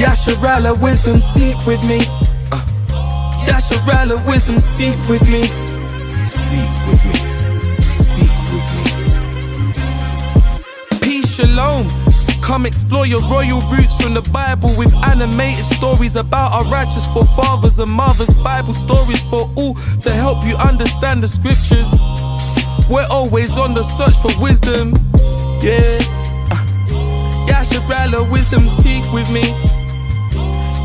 Yasharahla, wisdom, seek with me. Yasharahla, wisdom, seek with me. Seek with me. Seek with me. Peace, shalom. Come explore your royal roots from the Bible with animated stories about our righteous forefathers and mothers. Bible stories for all to help you understand the scriptures. We're always on the search for wisdom. Yeah. Yasharahla, wisdom, seek with me.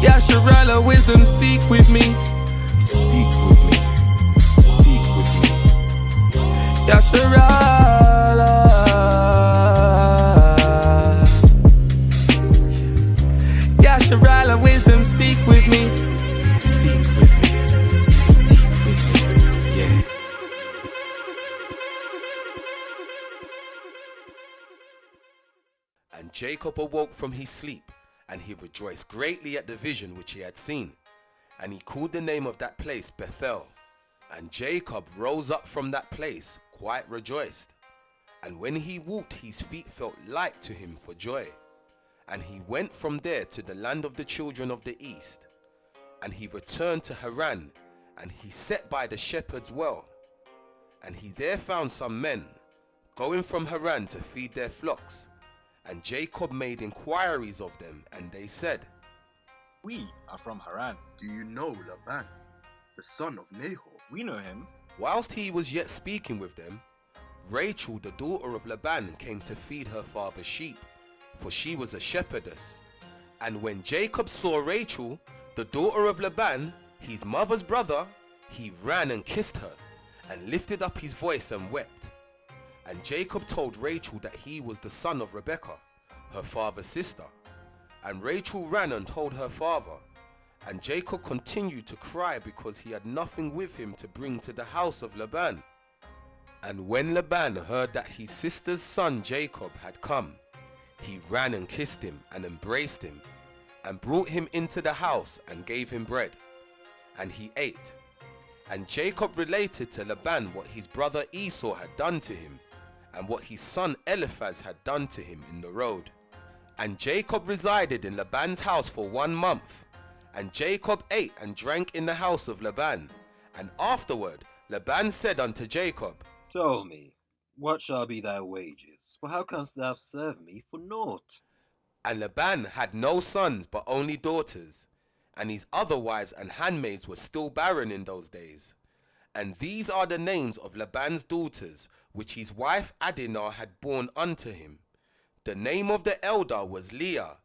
Yasharahla, wisdom, seek with me. Seek with me. Seek with me. Yasharahla. Yasharahla, wisdom, seek with me. Seek with me. Seek with me. Yeah. And Jacob awoke from his sleep, and he rejoiced greatly at the vision which he had seen. And he called the name of that place Bethel. And Jacob rose up from that place, quite rejoiced. And when he walked, his feet felt light to him for joy. And he went from there to the land of the children of the east. And he returned to Haran, and he sat by the shepherd's well. And he there found some men, going from Haran to feed their flocks. And Jacob made inquiries of them, and they said, We are from Haran. Do you know Laban, the son of Nahor? We know him. Whilst he was yet speaking with them, Rachel, the daughter of Laban, came to feed her father's sheep, for she was a shepherdess. And when Jacob saw Rachel, the daughter of Laban, his mother's brother, he ran and kissed her, and lifted up his voice and wept. And Jacob told Rachel that he was the son of Rebekah, her father's sister. And Rachel ran and told her father. And Jacob continued to cry because he had nothing with him to bring to the house of Laban. And when Laban heard that his sister's son Jacob had come, he ran and kissed him and embraced him, and brought him into the house and gave him bread. And he ate. And Jacob related to Laban what his brother Esau had done to him, and what his son Eliphaz had done to him in the road. And Jacob resided in Laban's house for 1 month. And Jacob ate and drank in the house of Laban. And afterward Laban said unto Jacob, Tell me, what shall be thy wages? For how canst thou serve me for naught? And Laban had no sons but only daughters, and his other wives and handmaids were still barren in those days. And these are the names of Laban's daughters, which his wife Adinah had borne unto him. The name of the elder was Leah,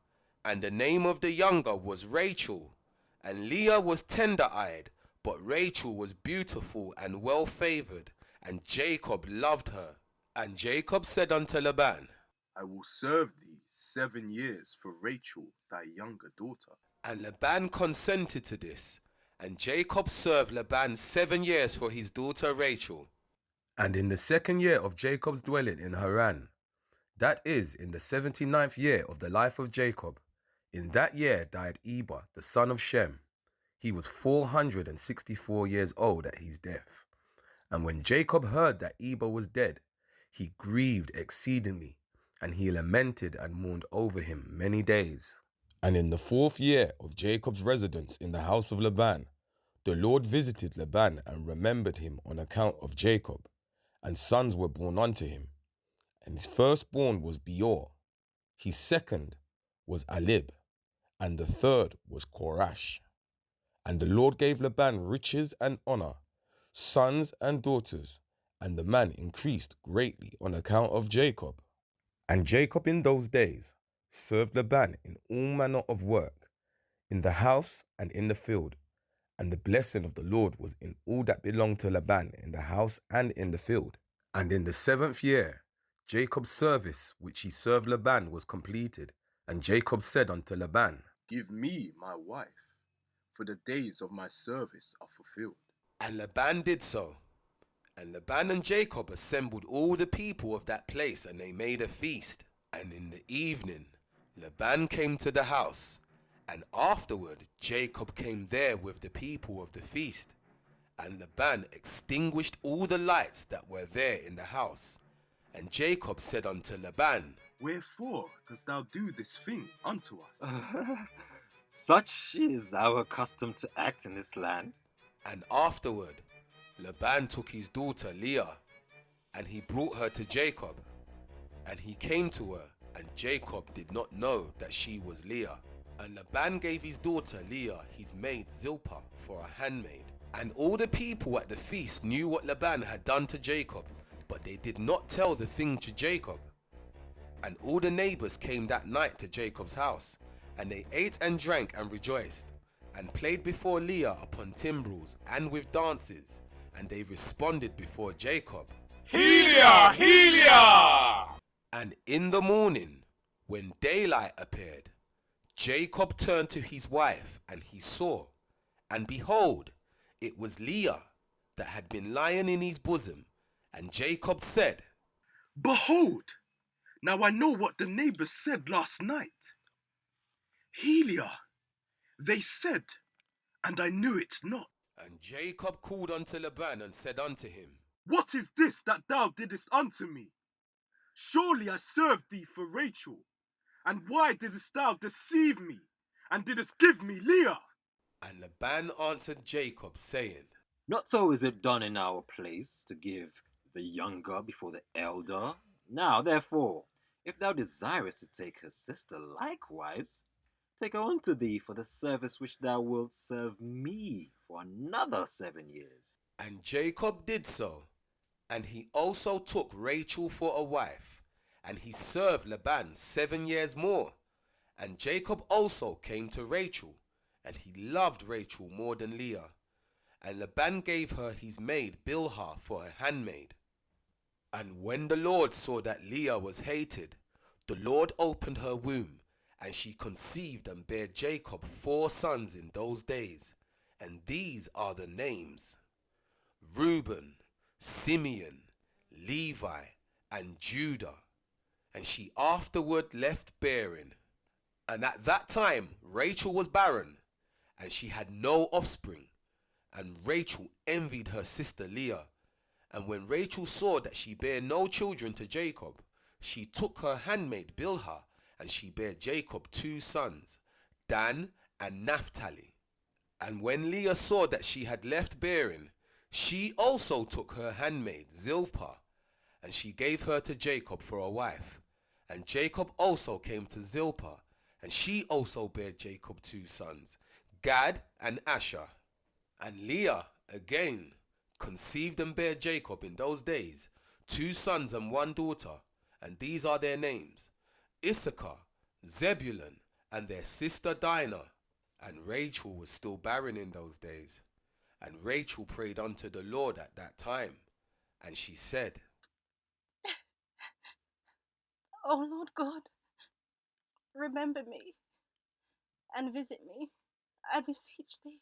and the name of the younger was Rachel. And Leah was tender-eyed, but Rachel was beautiful and well-favoured, and Jacob loved her. And Jacob said unto Laban, I will serve thee 7 years for Rachel, thy younger daughter. And Laban consented to this. And Jacob served Laban 7 years for his daughter Rachel. And in the 2nd year of Jacob's dwelling in Haran, that is, in the 79th year of the life of Jacob, in that year died Eber, the son of Shem. He was 464 years old at his death. And when Jacob heard that Eber was dead, he grieved exceedingly, and he lamented and mourned over him many days. And in the 4th year of Jacob's residence in the house of Laban, the Lord visited Laban and remembered him on account of Jacob, and sons were born unto him. And his firstborn was Beor, his second was Alib, and the third was Korash. And the Lord gave Laban riches and honor, sons and daughters, and the man increased greatly on account of Jacob. And Jacob in those days served Laban in all manner of work, in the house and in the field. And the blessing of the Lord was in all that belonged to Laban in the house and in the field. And in the 7th year, Jacob's service which he served Laban was completed. And Jacob said unto Laban, Give me my wife, for the days of my service are fulfilled. And Laban did so. And Laban and Jacob assembled all the people of that place, and they made a feast. And in the evening Laban came to the house, and afterward Jacob came there with the people of the feast. And Laban extinguished all the lights that were there in the house. And Jacob said unto Laban, Wherefore dost thou do this thing unto us? Such is our custom to act in this land. And afterward, Laban took his daughter Leah, and he brought her to Jacob. And he came to her, and Jacob did not know that she was Leah. And Laban gave his daughter Leah, his maid Zilpah, for a handmaid. And all the people at the feast knew what Laban had done to Jacob, but they did not tell the thing to Jacob. And all the neighbors came that night to Jacob's house, and they ate and drank and rejoiced, and played before Leah upon timbrels and with dances, and they responded before Jacob, Helia! Helia! And in the morning, when daylight appeared, Jacob turned to his wife, and he saw, and behold, it was Leah that had been lying in his bosom. And Jacob said, Behold, now I know what the neighbors said last night. Helia, they said, and I knew it not. And Jacob called unto Laban and said unto him, What is this that thou didst unto me? Surely I served thee for Rachel. And why didst thou deceive me, and didst give me Leah? And Laban answered Jacob, saying, Not so is it done in our place, to give the younger before the elder. Now, therefore, if thou desirest to take her sister likewise, take her unto thee for the service which thou wilt serve me for another 7 years. And Jacob did so, and he also took Rachel for a wife, and he served Laban 7 years more. And Jacob also came to Rachel, and he loved Rachel more than Leah. And Laban gave her his maid Bilhah for a handmaid. And when the Lord saw that Leah was hated, the Lord opened her womb, and she conceived and bare Jacob 4 sons in those days. And these are the names: Reuben, Simeon, Levi, and Judah. And she afterward left bearing. And at that time Rachel was barren, and she had no offspring. And Rachel envied her sister Leah. And when Rachel saw that she bare no children to Jacob, she took her handmaid Bilhah, and she bare Jacob 2 sons, Dan and Naphtali. And when Leah saw that she had left bearing, she also took her handmaid Zilpah, and she gave her to Jacob for a wife. And Jacob also came to Zilpah, and she also bare Jacob 2 sons, Gad and Asher. And Leah again conceived and bare Jacob in those days 2 sons and 1 daughter, and these are their names: Issachar, Zebulun, and their sister Dinah. And Rachel was still barren in those days. And Rachel prayed unto the Lord at that time, and she said, O Lord God, remember me and visit me, I beseech thee.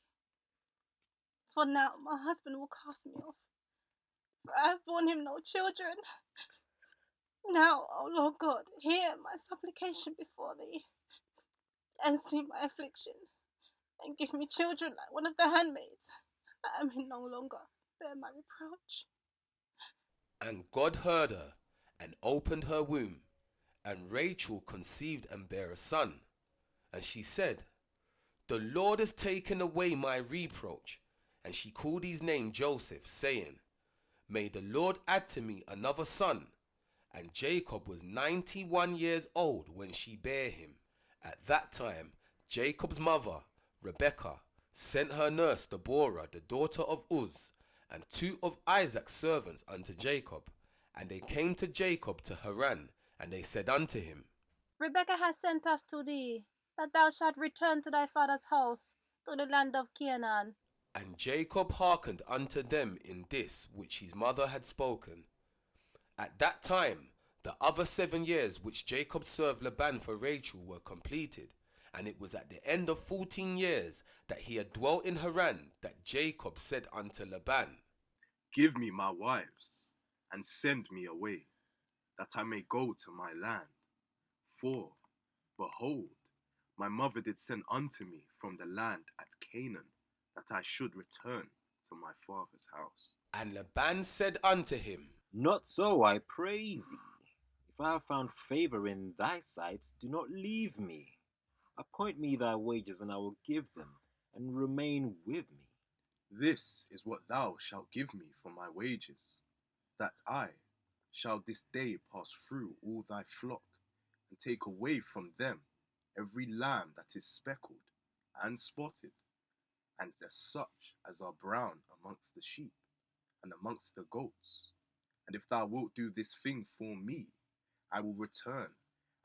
For now my husband will cast me off, for I have borne him no children. Now, O Lord God, hear my supplication before thee, and see my affliction, and give me children like one of the handmaids, that I may no longer bear my reproach. And God heard her, and opened her womb, and Rachel conceived and bare a son. And she said, The Lord has taken away my reproach. And she called his name Joseph, saying, May the Lord add to me another son. And Jacob was 91 years old when she bare him. At that time Jacob's mother, Rebekah, sent her nurse Deborah, the daughter of Uz, and 2 of Isaac's servants unto Jacob. And they came to Jacob to Haran, and they said unto him, Rebekah has sent us to thee, that thou shalt return to thy father's house, to the land of Canaan. And Jacob hearkened unto them in this which his mother had spoken. At that time the other 7 years which Jacob served Laban for Rachel were completed, and it was at the end of 14 years that he had dwelt in Haran that Jacob said unto Laban, Give me my wives, and send me away, that I may go to my land. For, behold, my mother did send unto me from the land at Canaan, that I should return to my father's house. And Laban said unto him, Not so, I pray thee. If I have found favor in thy sight, do not leave me. Appoint me thy wages, and I will give them, and remain with me. This is what thou shalt give me for my wages, that I shall this day pass through all thy flock, and take away from them every lamb that is speckled and spotted, and as such as are brown amongst the sheep, and amongst the goats. And if thou wilt do this thing for me, I will return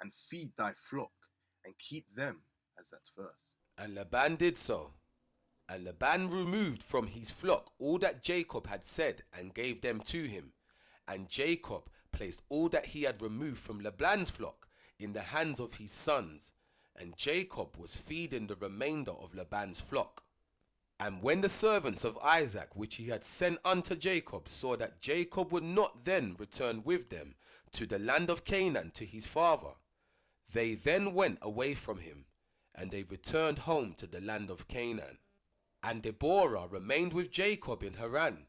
and feed thy flock, and keep them as at first. And Laban did so. And Laban removed from his flock all that Jacob had said, and gave them to him. And Jacob placed all that he had removed from Laban's flock in the hands of his sons. And Jacob was feeding the remainder of Laban's flock. And when the servants of Isaac, which he had sent unto Jacob, saw that Jacob would not then return with them to the land of Canaan to his father, they then went away from him, and they returned home to the land of Canaan. And Deborah remained with Jacob in Haran,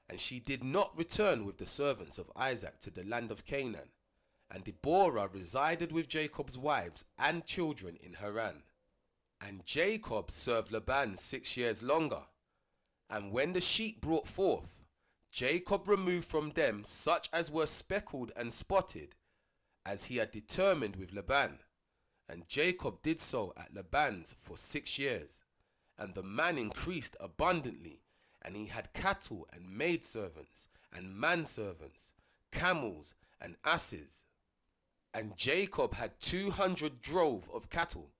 and she did not return with the servants of Isaac to the land of Canaan. And Deborah resided with Jacob's wives and children in Haran. And Jacob served Laban 6 years longer. And when the sheep brought forth, Jacob removed from them such as were speckled and spotted, as he had determined with Laban. And Jacob did so at Laban's for 6 years. And the man increased abundantly, and he had cattle and maidservants and manservants, camels and asses. And Jacob had 200 drove of cattle,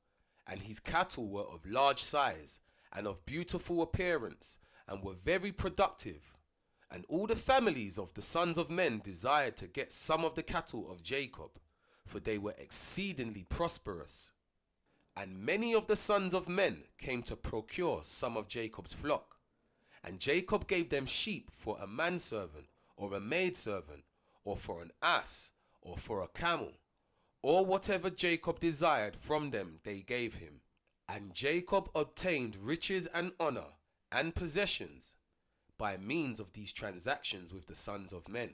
and his cattle were of large size and of beautiful appearance, and were very productive. And all the families of the sons of men desired to get some of the cattle of Jacob, for they were exceedingly prosperous. And many of the sons of men came to procure some of Jacob's flock. And Jacob gave them sheep for a manservant, or a maidservant, or for an ass, or for a camel, or whatever Jacob desired from them they gave him. And Jacob obtained riches and honor and possessions by means of these transactions with the sons of men.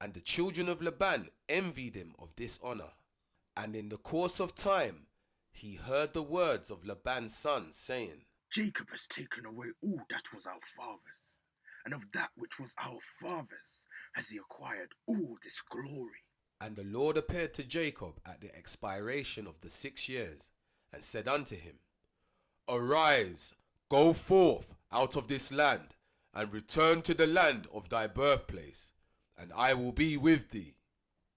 And the children of Laban envied him of this honor. And in the course of time he heard the words of Laban's sons, saying, Jacob has taken away all that was our father's, and of that which was our father's has he acquired all this glory. And the Lord appeared to Jacob at the expiration of the 6 years, and said unto him, Arise, go forth out of this land, and return to the land of thy birthplace, and I will be with thee.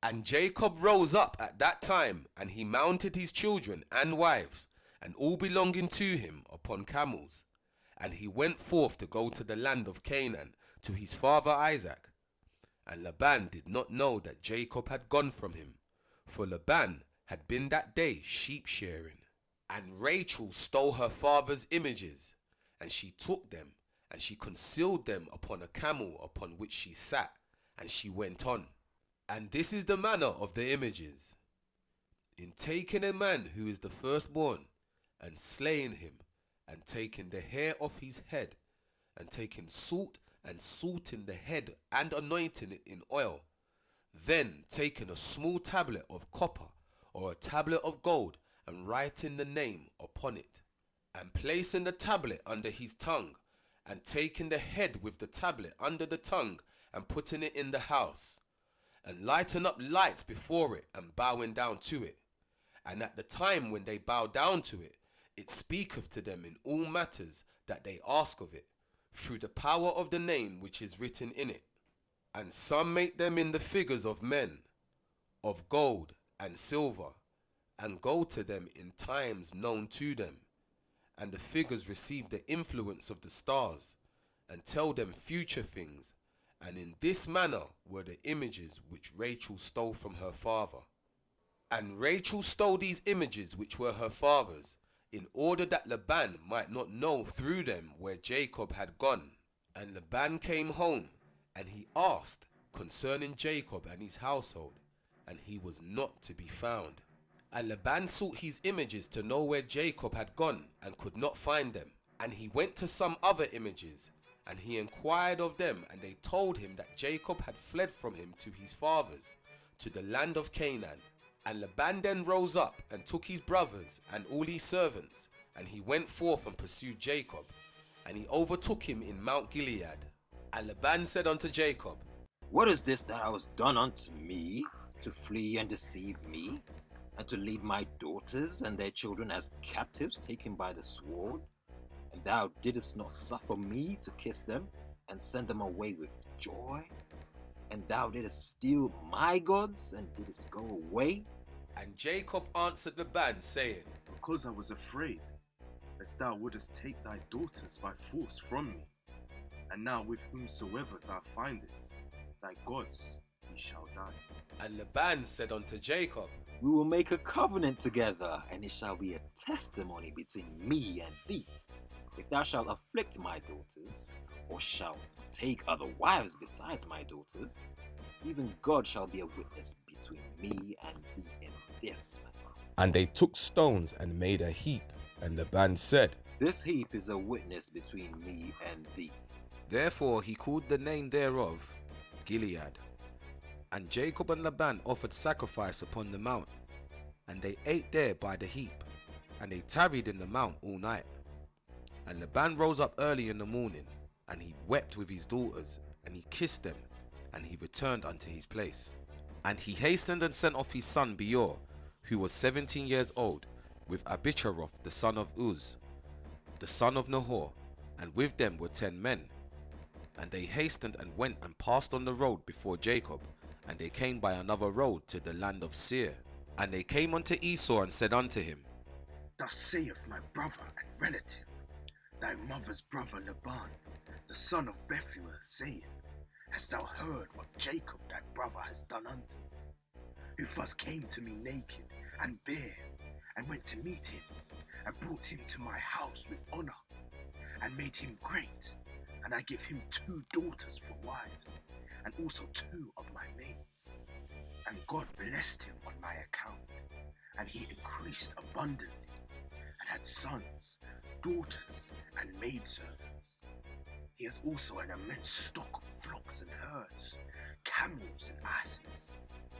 And Jacob rose up at that time, and he mounted his children and wives, and all belonging to him, upon camels. And he went forth to go to the land of Canaan, to his father Isaac. And Laban did not know that Jacob had gone from him, for Laban had been that day sheep shearing. And Rachel stole her father's images, and she took them, and she concealed them upon a camel upon which she sat, and she went on. And this is the manner of the images. In taking a man who is the firstborn, and slaying him, and taking the hair off his head, and taking salt, and salting the head, and anointing it in oil, then taking a small tablet of copper, or a tablet of gold, and writing the name upon it, and placing the tablet under his tongue, and taking the head with the tablet under the tongue, and putting it in the house, and lighting up lights before it, and bowing down to it. And at the time when they bow down to it, it speaketh to them in all matters that they ask of it, through the power of the name which is written in it. And some make them in the figures of men, of gold and silver, and go to them in times known to them. And the figures receive the influence of the stars, and tell them future things. And in this manner were the images which Rachel stole from her father. And Rachel stole these images which were her father's, in order that Laban might not know through them where Jacob had gone. And Laban came home, and he asked concerning Jacob and his household, and he was not to be found. And Laban sought his images to know where Jacob had gone, and could not find them. And he went to some other images, and he inquired of them, and they told him that Jacob had fled from him to his fathers, to the land of Canaan. And Laban then rose up and took his brothers and all his servants, and he went forth and pursued Jacob, and he overtook him in Mount Gilead. And Laban said unto Jacob, What is this thou hast done unto me, to flee and deceive me, and to lead my daughters and their children as captives taken by the sword? And thou didst not suffer me to kiss them, and send them away with joy? And thou didst steal my gods, and didst go away? And Jacob answered Laban, saying, Because I was afraid, lest thou wouldest take thy daughters by force from me. And now with whomsoever thou findest, thy gods, he shall die. And Laban said unto Jacob, We will make a covenant together, and it shall be a testimony between me and thee. If thou shalt afflict my daughters, or shalt take other wives besides my daughters, even God shall be a witness between me and thee in this matter. And they took stones and made a heap, and Laban said, This heap is a witness between me and thee. Therefore he called the name thereof Gilead. And Jacob and Laban offered sacrifice upon the mount, and they ate there by the heap, and they tarried in the mount all night. And Laban rose up early in the morning, and he wept with his daughters, and he kissed them, and he returned unto his place. And he hastened and sent off his son Beor, who was 17 years old, with Abicharoth the son of Uz, the son of Nahor, and with them were 10 men. And they hastened and went and passed on the road before Jacob, and they came by another road to the land of Seir. And they came unto Esau and said unto him, Thus saith my brother and relative, thy mother's brother Laban, the son of Bethuel, saying, Hast thou heard what Jacob thy brother has done unto me, who first came to me naked and bare, and went to meet him, and brought him to my house with honor, and made him great, and I give him 2 daughters for wives, and also 2 of my maids. And God blessed him on my account, and he increased abundantly, and had sons, daughters, and maidservants. He has also an immense stock of flocks and herds, camels and asses,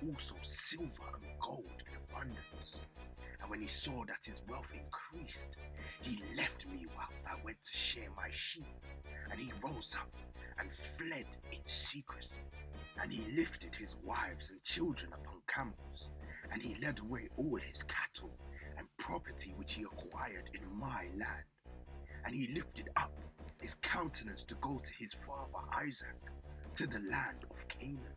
also silver and gold in abundance. And when he saw that his wealth increased, he left me whilst I went to shear my sheep, and he rose up and fled in secrecy. And he lifted his wives and children upon camels, and he led away all his cattle and property which he acquired in my land. And he lifted up his countenance to go to his father Isaac, to the land of Canaan.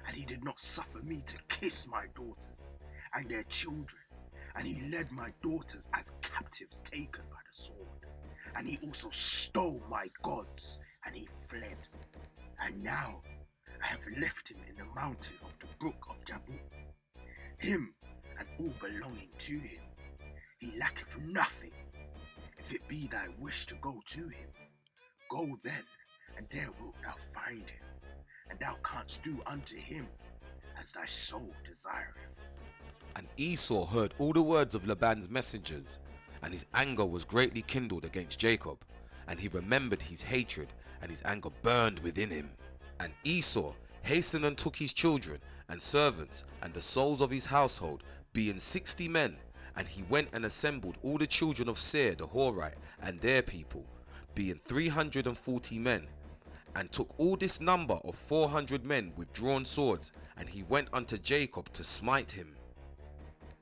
And he did not suffer me to kiss my daughters and their children, and he led my daughters as captives taken by the sword. And he also stole my gods, and he fled. And now I have left him in the mountain of the brook of Jabuk, him and all belonging to him. He lacketh nothing. If it be thy wish to go to him, go then, and there wilt thou find him, and thou canst do unto him as thy soul desireth. And Esau heard all the words of Laban's messengers, and his anger was greatly kindled against Jacob, and he remembered his hatred, and his anger burned within him. And Esau hastened and took his children and servants and the souls of his household, being 60 men, and he went and assembled all the children of Seir the Horite and their people, being 340 men, and took all this number of 400 men with drawn swords, and he went unto Jacob to smite him.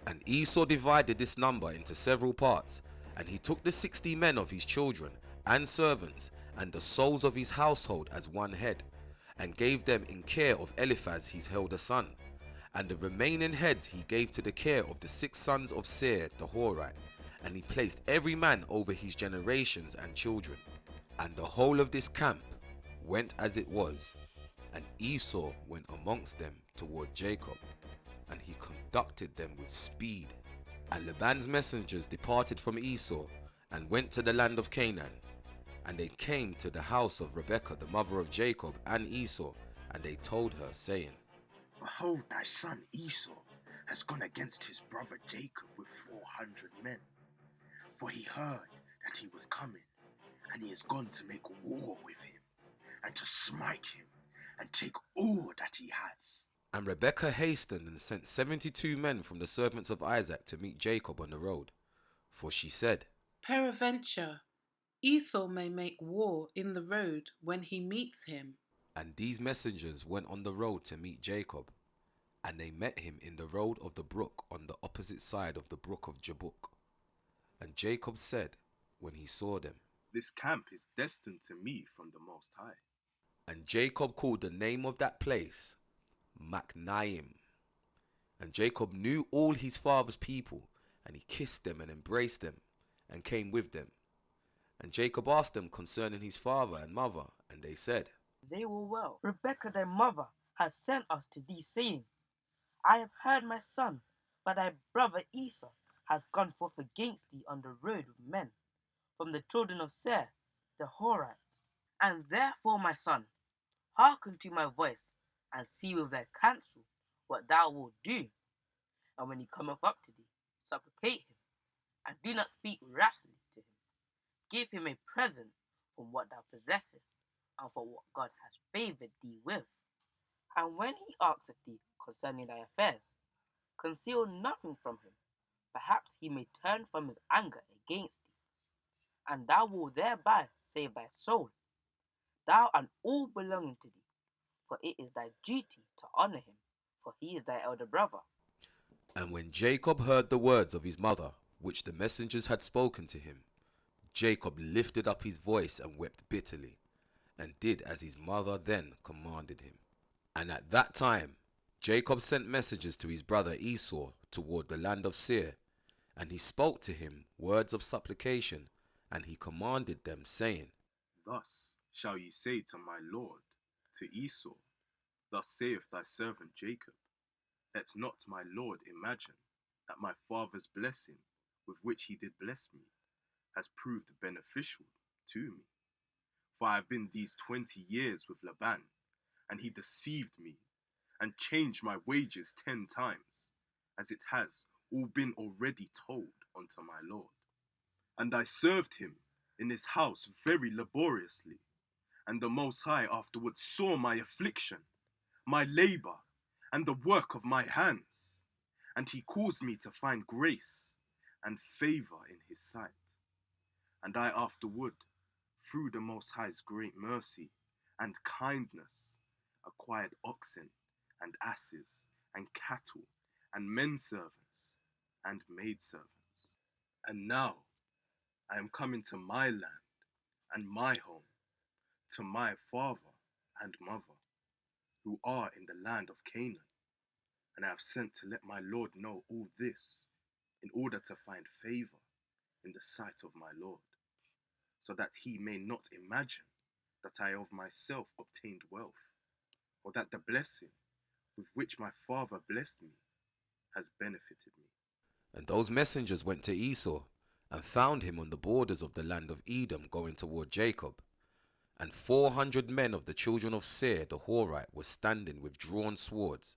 And Esau divided this number into several parts, and he took the 60 men of his children and servants and the souls of his household as one head, and gave them in care of Eliphaz his elder son, and the remaining heads he gave to the care of the 6 sons of Seir the Horite, and he placed every man over his generations and children. And the whole of this camp went as it was, and Esau went amongst them toward Jacob, and he conducted them with speed. And Laban's messengers departed from Esau, and went to the land of Canaan. And they came to the house of Rebekah the mother of Jacob and Esau, and they told her, saying, Behold, thy son Esau has gone against his brother Jacob with 400 men. For he heard that he was coming, and he is gone to make war with him, and to smite him, and take all that he has. And Rebekah hastened and sent 72 men from the servants of Isaac to meet Jacob on the road. For she said, Peradventure, Esau may make war in the road when he meets him. and these messengers went on the road to meet Jacob. And they met him in the road of the brook on the opposite side of the brook of Jabbok. And Jacob said, when he saw them, This camp is destined to me from the Most High. and Jacob called the name of that place Machnaim. And Jacob knew all his father's people, and he kissed them and embraced them, and came with them. And Jacob asked them concerning his father and mother, and they said, They were well. Rebekah thy mother has sent us to thee, saying, I have heard my son, but thy brother Esau has gone forth against thee on the road with men, from the children of Seir, the Horite. And therefore, my son, hearken to my voice, and see with thy counsel what thou wilt do. And when he cometh up to thee, supplicate him, and do not speak rashly to him. Give him a present from what thou possessest, and for what God has favoured thee with. And when he asketh thee concerning thy affairs, conceal nothing from him. Perhaps he may turn from his anger against thee, and thou wilt thereby save thy soul, thou and all belonging to thee. For it is thy duty to honour him, for he is thy elder brother. And when Jacob heard the words of his mother, which the messengers had spoken to him, Jacob lifted up his voice and wept bitterly, and did as his mother then commanded him. And at that time Jacob sent messengers to his brother Esau toward the land of Seir, and he spoke to him words of supplication, and he commanded them, saying, Thus shall ye say to my lord, to Esau, Thus saith thy servant Jacob, Let not my lord imagine that my father's blessing, with which he did bless me, has proved beneficial to me. For I have been these 20 years with Laban, and he deceived me, and changed my wages 10 times, as it has all been already told unto my lord. And I served him in his house very laboriously, and the Most High afterwards saw my affliction, my labour, and the work of my hands, and he caused me to find grace and favour in his sight. And I afterward, through the Most High's great mercy and kindness, acquired oxen and asses and cattle and men servants and maidservants. And now I am coming to my land and my home, to my father and mother, who are in the land of Canaan. And I have sent to let my Lord know all this, in order to find favour in the sight of my Lord, so that he may not imagine that I of myself obtained wealth, or that the blessing with which my father blessed me has benefited me. And those messengers went to Esau, and found him on the borders of the land of Edom, going toward Jacob. And 400 men of the children of Seir the Horite were standing with drawn swords.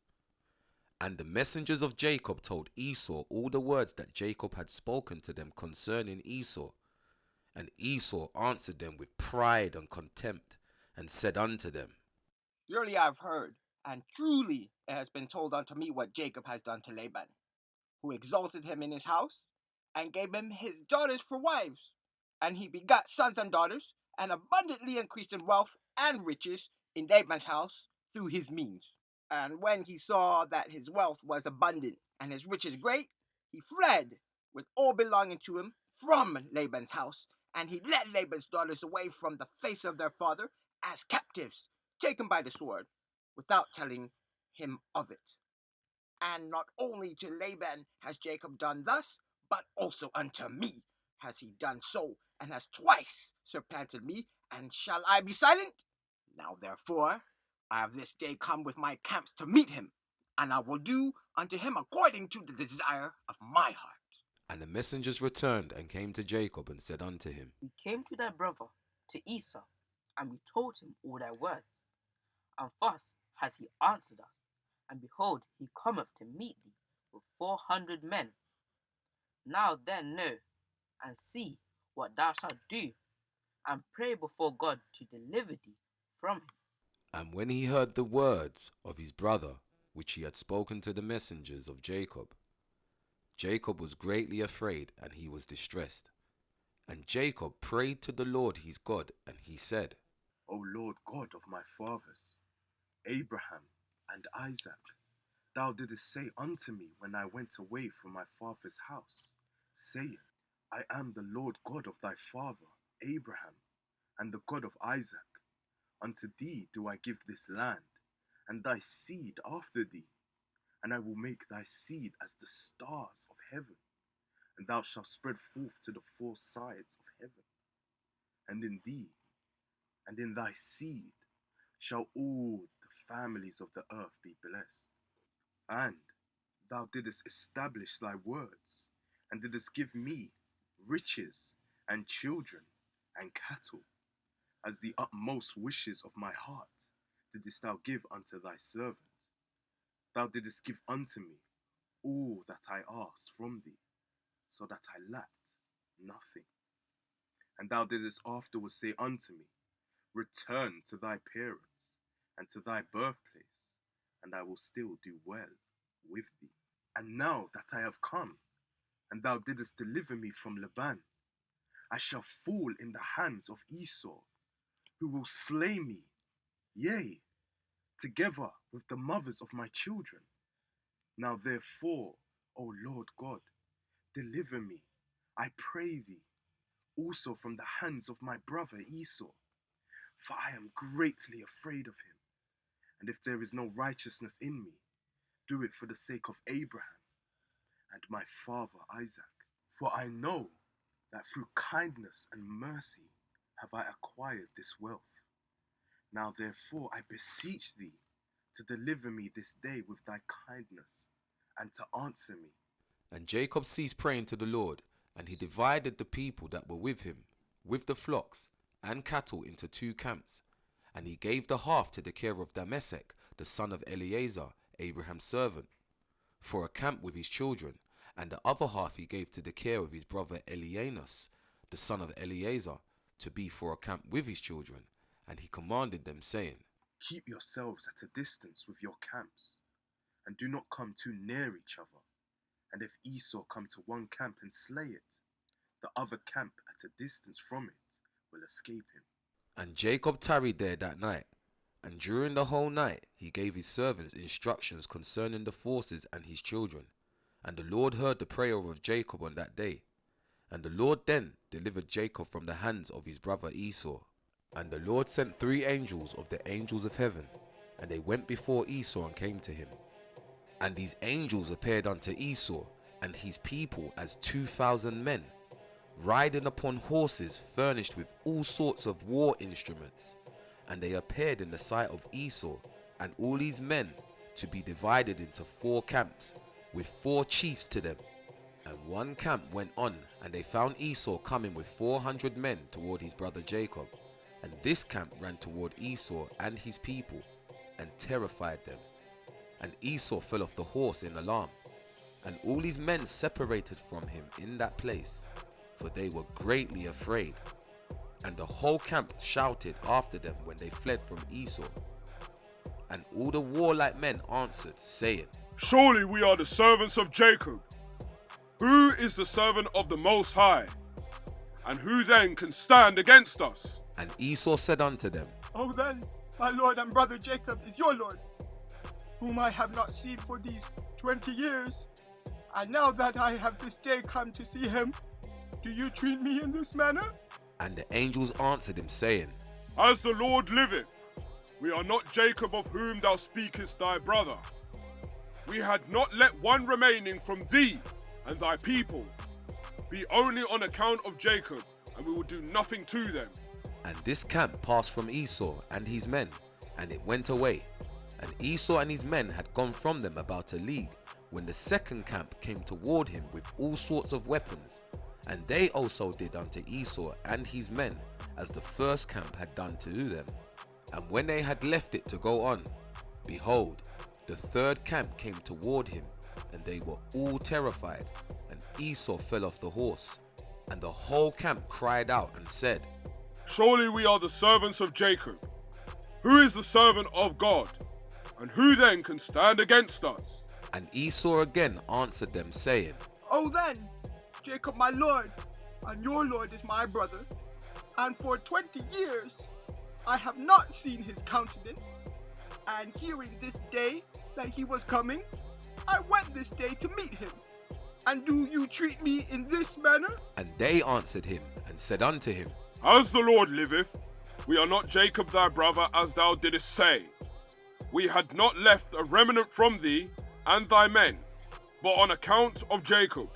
And the messengers of Jacob told Esau all the words that Jacob had spoken to them concerning Esau. And Esau answered them with pride and contempt, and said unto them, Surely I have heard, and truly it has been told unto me what Jacob has done to Laban, who exalted him in his house, and gave him his daughters for wives. And he begot sons and daughters, and abundantly increased in wealth and riches in Laban's house through his means. And when he saw that his wealth was abundant and his riches great, he fled with all belonging to him from Laban's house, and he led Laban's daughters away from the face of their father as captives, taken by the sword, without telling him of it. And not only to Laban has Jacob done thus, but also unto me has he done so, and has twice supplanted me, and shall I be silent? Now therefore, I have this day come with my camps to meet him, and I will do unto him according to the desire of my heart. And the messengers returned and came to Jacob, and said unto him, We came to thy brother, to Esau, and we told him all thy words. And thus has he answered us, and behold, he cometh to meet thee with 400 men. Now then know, and see what thou shalt do, and pray before God to deliver thee from him. And when he heard the words of his brother, which he had spoken to the messengers of Jacob. Jacob was greatly afraid, and he was distressed. And Jacob prayed to the Lord his God, and he said, O Lord God of my fathers, Abraham and Isaac, thou didst say unto me when I went away from my father's house, saying, I am the Lord God of thy father Abraham, and the God of Isaac. Unto thee do I give this land, and thy seed after thee, and I will make thy seed as the stars of heaven, and thou shalt spread forth to the four sides of heaven. And in thee, and in thy seed, shall all the families of the earth be blessed. And thou didst establish thy words, and didst give me riches and children and cattle, as the utmost wishes of my heart didst thou give unto thy servant. Thou didst give unto me all that I asked from thee, so that I lacked nothing. And thou didst afterwards say unto me, Return to thy parents and to thy birthplace, and I will still do well with thee. And now that I have come, and thou didst deliver me from Laban, I shall fall in the hands of Esau, who will slay me, yea, together with the mothers of my children. Now therefore, O Lord God, deliver me, I pray thee, also from the hands of my brother Esau, for I am greatly afraid of him. And if there is no righteousness in me, do it for the sake of Abraham and my father Isaac. For I know that through kindness and mercy have I acquired this wealth. Now therefore I beseech thee to deliver me this day with thy kindness, and to answer me. And Jacob ceased praying to the Lord, and he divided the people that were with him, with the flocks and cattle, into 2 camps. And he gave the half to the care of Damasek, the son of Eleazar, Abraham's servant, for a camp with his children, and the other half he gave to the care of his brother Elianus, the son of Eleazar, to be for a camp with his children. And he commanded them, saying, Keep yourselves at a distance with your camps, and do not come too near each other. And if Esau come to one camp and slay it, the other camp at a distance from it will escape him. And Jacob tarried there that night, and during the whole night he gave his servants instructions concerning the forces and his children. And the Lord heard the prayer of Jacob on that day. And the Lord then delivered Jacob from the hands of his brother Esau. And the Lord sent 3 angels of the angels of heaven, and they went before Esau and came to him. And these angels appeared unto Esau and his people as 2,000 men, riding upon horses furnished with all sorts of war instruments. And they appeared in the sight of Esau and all his men to be divided into 4 camps, with 4 chiefs to them. And one camp went on, and they found Esau coming with 400 men toward his brother Jacob. And this camp ran toward Esau and his people, and terrified them. And Esau fell off the horse in alarm, and all his men separated from him in that place, for they were greatly afraid. And the whole camp shouted after them when they fled from Esau. And all the warlike men answered, saying, Surely we are the servants of Jacob. Who is the servant of the Most High? And who then can stand against us? And Esau said unto them, Oh then, my lord and brother Jacob is your lord, whom I have not seen for these 20 years. And now that I have this day come to see him, do you treat me in this manner? And the angels answered him, saying, As the Lord liveth, we are not Jacob of whom thou speakest thy brother. We had not let one remaining from thee and thy people be only on account of Jacob, and we will do nothing to them. And this camp passed from Esau and his men, and it went away. And Esau and his men had gone from them about a league, when the second camp came toward him with all sorts of weapons. And they also did unto Esau and his men as the first camp had done to them. And when they had left it to go on, behold, the third camp came toward him, and they were all terrified. And Esau fell off the horse, and the whole camp cried out and said, Surely we are the servants of Jacob. Who is the servant of God? And who then can stand against us? And Esau again answered them, saying, Oh then, Jacob my lord, and your lord is my brother, and for 20 years I have not seen his countenance, and hearing this day that he was coming, I went this day to meet him. And do you treat me in this manner? And they answered him and said unto him, As the Lord liveth, we are not Jacob thy brother, as thou didst say. We had not left a remnant from thee and thy men, but on account of Jacob,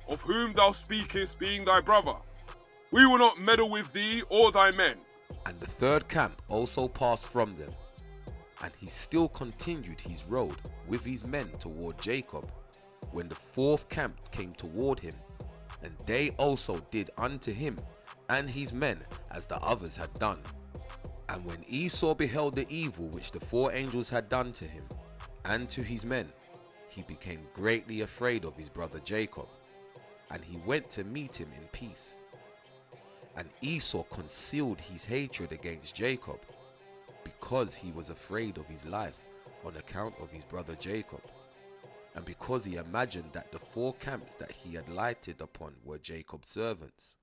of whom thou speakest, being thy brother, we will not meddle with thee or thy men. And the third camp also passed from them. And he still continued his road with his men toward Jacob, when the fourth camp came toward him, and they also did unto him and his men as the others had done. And when Esau beheld the evil which the four angels had done to him and to his men, he became greatly afraid of his brother Jacob, and he went to meet him in peace. And Esau concealed his hatred against Jacob, because he was afraid of his life on account of his brother Jacob, and because he imagined that the four camps that he had lighted upon were Jacob's servants.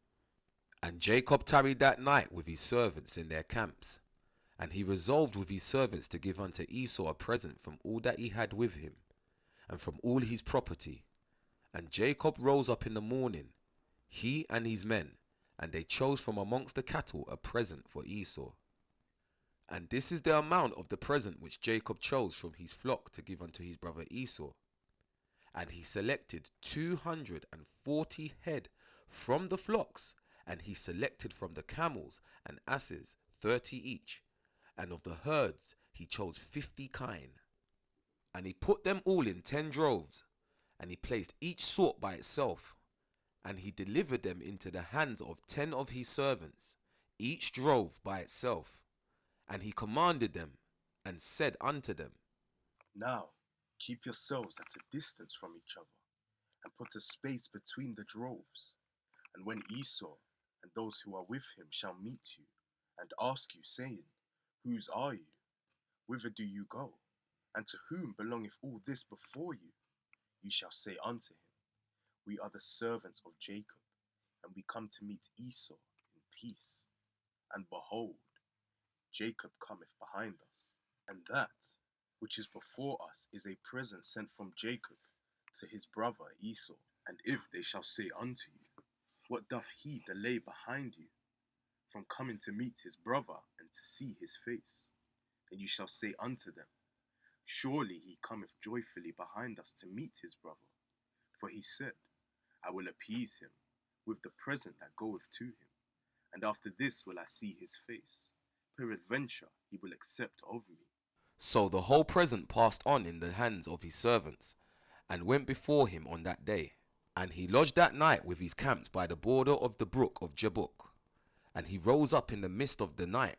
And Jacob tarried that night with his servants in their camps, and he resolved with his servants to give unto Esau a present from all that he had with him, and from all his property. And Jacob rose up in the morning, he and his men, and they chose from amongst the cattle a present for Esau. And this is the amount of the present which Jacob chose from his flock to give unto his brother Esau. And he selected 240 head from the flocks, and he selected from the camels and asses 30 each, and of the herds he chose 50 kine. And he put them all in 10 droves, and he placed each sort by itself, and he delivered them into the hands of 10 of his servants, each drove by itself. And he commanded them, and said unto them, Now keep yourselves at a distance from each other, and put a space between the droves. And when Esau and those who are with him shall meet you, and ask you, saying, Whose are you? Whither do you go? And to whom belongeth all this before you? You shall say unto him, We are the servants of Jacob, and we come to meet Esau in peace. And behold, Jacob cometh behind us, and that which is before us is a present sent from Jacob to his brother Esau. And if they shall say unto you, What doth he delay behind you from coming to meet his brother and to see his face? Then you shall say unto them, Surely he cometh joyfully behind us to meet his brother. For he said, I will appease him with the present that goeth to him, and after this will I see his face. Peradventure he will accept of me. So the whole present passed on in the hands of his servants, and went before him on that day. And he lodged that night with his camps by the border of the brook of Jabbok. And he rose up in the midst of the night,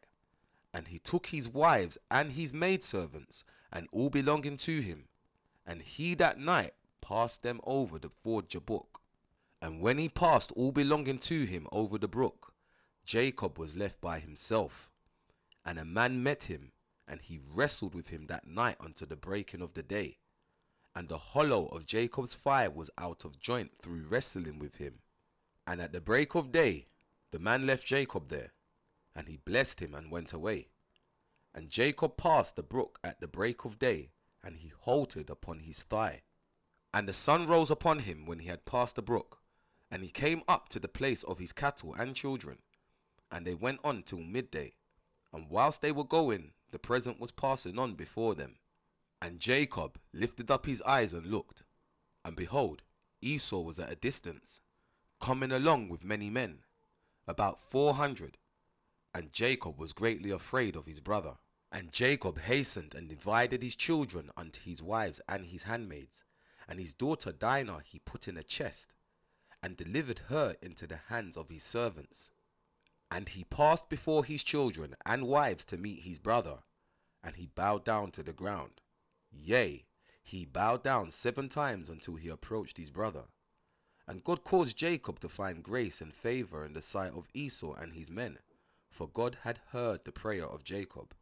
and he took his wives and his maidservants, and all belonging to him, and he that night passed them over the ford Jabbok. And when he passed all belonging to him over the brook, Jacob was left by himself. And a man met him, and he wrestled with him that night unto the breaking of the day. And the hollow of Jacob's thigh was out of joint through wrestling with him. And at the break of day, the man left Jacob there, and he blessed him and went away. And Jacob passed the brook at the break of day, and he halted upon his thigh. And the sun rose upon him when he had passed the brook, and he came up to the place of his cattle and children. And they went on till midday. And whilst they were going, the present was passing on before them. And Jacob lifted up his eyes and looked, and behold, Esau was at a distance, coming along with many men, about 400. And Jacob was greatly afraid of his brother. And Jacob hastened and divided his children unto his wives and his handmaids, and his daughter Dinah he put in a chest, and delivered her into the hands of his servants. And he passed before his children and wives to meet his brother, and he bowed down to the ground. Yea, he bowed down 7 times until he approached his brother. And God caused Jacob to find grace and favor in the sight of Esau and his men, for God had heard the prayer of Jacob.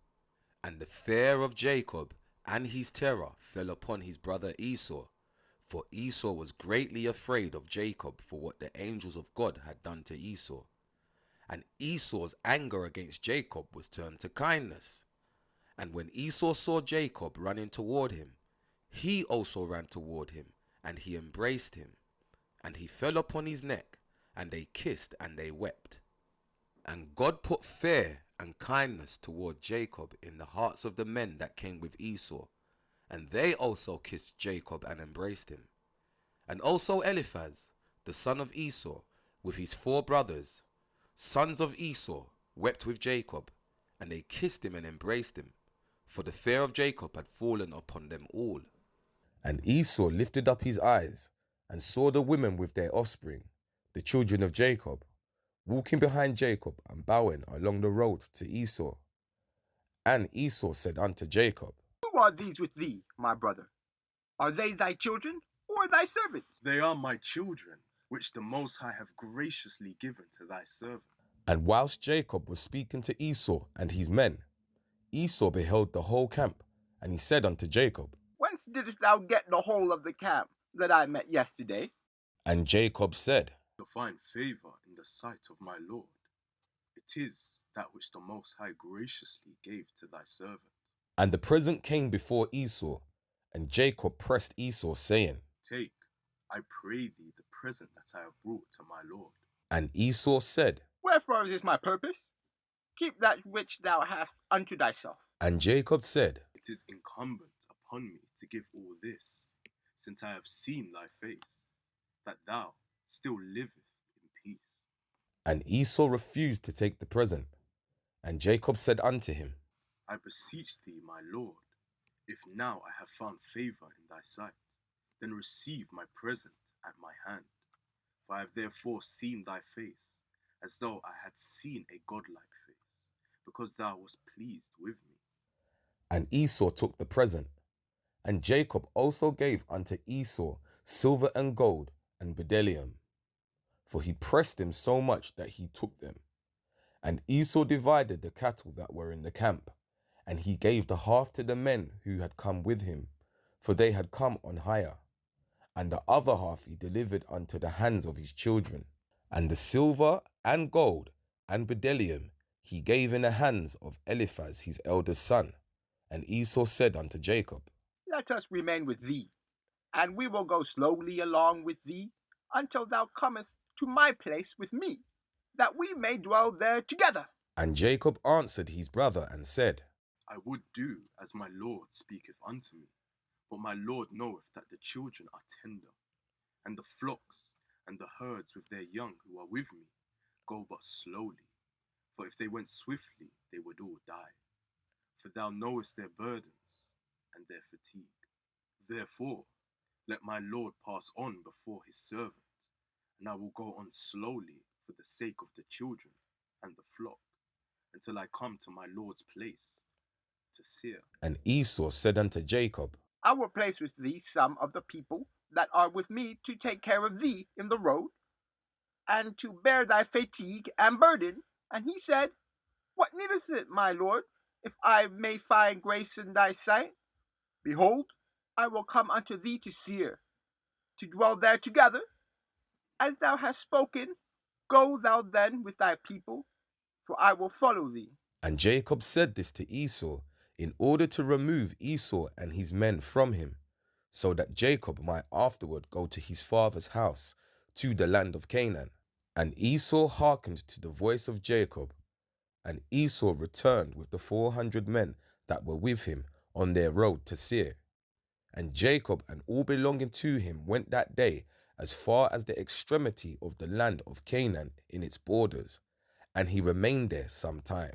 And the fear of Jacob and his terror fell upon his brother Esau, for Esau was greatly afraid of Jacob for what the angels of God had done to Esau. And Esau's anger against Jacob was turned to kindness. And when Esau saw Jacob running toward him, he also ran toward him, and he embraced him. And he fell upon his neck, and they kissed and they wept. And God put fear and kindness toward Jacob in the hearts of the men that came with Esau, and they also kissed Jacob and embraced him. And also Eliphaz, the son of Esau, with his 4 brothers, sons of Esau, wept with Jacob, and they kissed him and embraced him, for the fear of Jacob had fallen upon them all. And Esau lifted up his eyes, and saw the women with their offspring, the children of Jacob, walking behind Jacob and bowing along the road to Esau. And Esau said unto Jacob, Who are these with thee, my brother? Are they thy children, or thy servants? They are my children, which the Most High have graciously given to thy servant. And whilst Jacob was speaking to Esau and his men, Esau beheld the whole camp, and he said unto Jacob, Whence didst thou get the whole of the camp that I met yesterday? And Jacob said, To find favor in the sight of my Lord. It is that which the Most High graciously gave to thy servant. And the present came before Esau, and Jacob pressed Esau, saying, Take, I pray thee, the present that I have brought to my Lord. And Esau said, Wherefore is this my purpose? Keep that which thou hast unto thyself. And Jacob said, It is incumbent upon me to give all this, since I have seen thy face, that thou still liveth in peace. And Esau refused to take the present. And Jacob said unto him, I beseech thee, my Lord, if now I have found favor in thy sight, then receive my present at my hand. For I have therefore seen thy face, as though I had seen a godlike face, because thou wast pleased with me. And Esau took the present. And Jacob also gave unto Esau silver and gold and bdellium, for he pressed him so much that he took them. And Esau divided the cattle that were in the camp, and he gave the half to the men who had come with him, for they had come on hire, and the other half he delivered unto the hands of his children. And the silver and gold and bdellium he gave in the hands of Eliphaz his eldest son. And Esau said unto Jacob, Let us remain with thee, and we will go slowly along with thee until thou comest to my place with me, that we may dwell there together. And Jacob answered his brother and said, I would do as my Lord speaketh unto me, but my Lord knoweth that the children are tender, and the flocks and the herds with their young who are with me go but slowly, for if they went swiftly they would all die. For thou knowest their burdens and their fatigue. Therefore, let my Lord pass on before his servant, and I will go on slowly for the sake of the children and the flock, until I come to my Lord's place to Seir. And Esau said unto Jacob, I will place with thee some of the people that are with me to take care of thee in the road, and to bear thy fatigue and burden. And he said, What needeth it, my Lord, if I may find grace in thy sight? Behold, I will come unto thee to Seir, to dwell there together. As thou hast spoken, go thou then with thy people, for I will follow thee. And Jacob said this to Esau in order to remove Esau and his men from him, so that Jacob might afterward go to his father's house to the land of Canaan. And Esau hearkened to the voice of Jacob, and Esau returned with the 400 men that were with him on their road to Seir. And Jacob and all belonging to him went that day as far as the extremity of the land of Canaan in its borders, and he remained there some time.